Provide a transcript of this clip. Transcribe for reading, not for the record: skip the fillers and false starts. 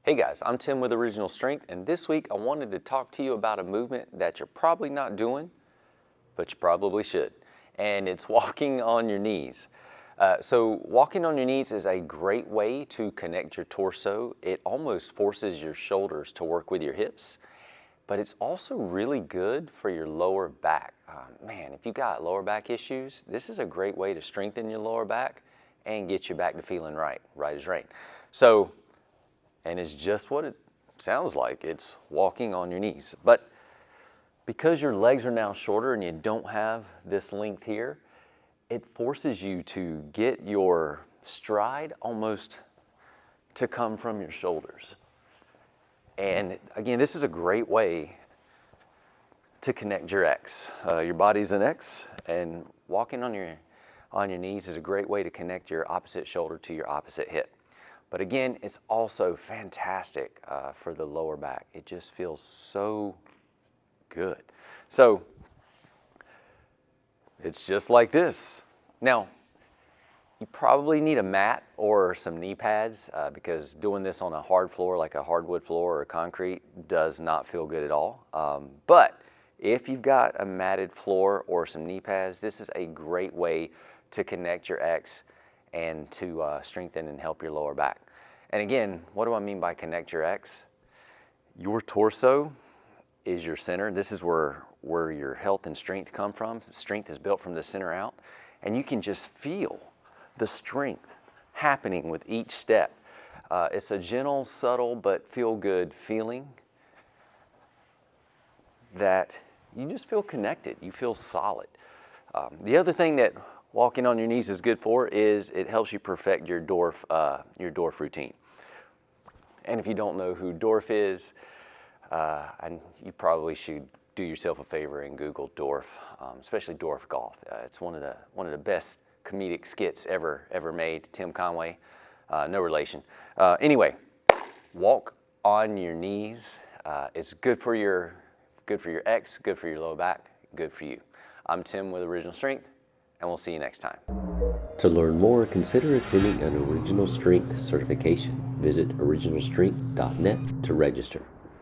Hey guys, I'm Tim with Original Strength, and this week I wanted to talk to you about a movement that you're probably not doing, but you probably should, and it's walking on your knees. So walking on your knees is a great way to connect your torso. It almost forces your shoulders to work with your hips, but it's also really good for your lower back. Man, if you got lower back issues, this is a great way to strengthen your lower back and get you back to feeling right as rain. So, and it's just what it sounds like. It's walking on your knees. But because your legs are now shorter and you don't have this length here, it forces you to get your stride almost to come from your shoulders. And again, this is a great way to connect your X. Your body's an X, and walking on your knees is a great way to connect your opposite shoulder to your opposite hip. But again, it's also fantastic for the lower back. It just feels so good. So it's just like this. Now, you probably need a mat or some knee pads because doing this on a hard floor like a hardwood floor or concrete does not feel good at all. But if you've got a matted floor or some knee pads, this is a great way to connect your X and to strengthen and help your lower back. And again, what do I mean by connect your X? Your torso is your center. This is where your health and strength come from. Strength is built from the center out, and you can just feel the strength happening with each step. It's a gentle, subtle, but feel-good feeling that you just feel connected. You feel solid. The other thing that walking on your knees is good for is it helps you perfect your Dorf routine. And if you don't know who Dorf is, you probably should do yourself a favor and Google Dorf, especially Dorf Golf. It's one of the best comedic skits ever made. Tim Conway, no relation. Anyway, walk on your knees. It's good for your X, good for your lower back, good for you. I'm Tim with Original Strength, and we'll see you next time. To learn more, consider attending an Original Strength certification. Visit originalstrength.net to register.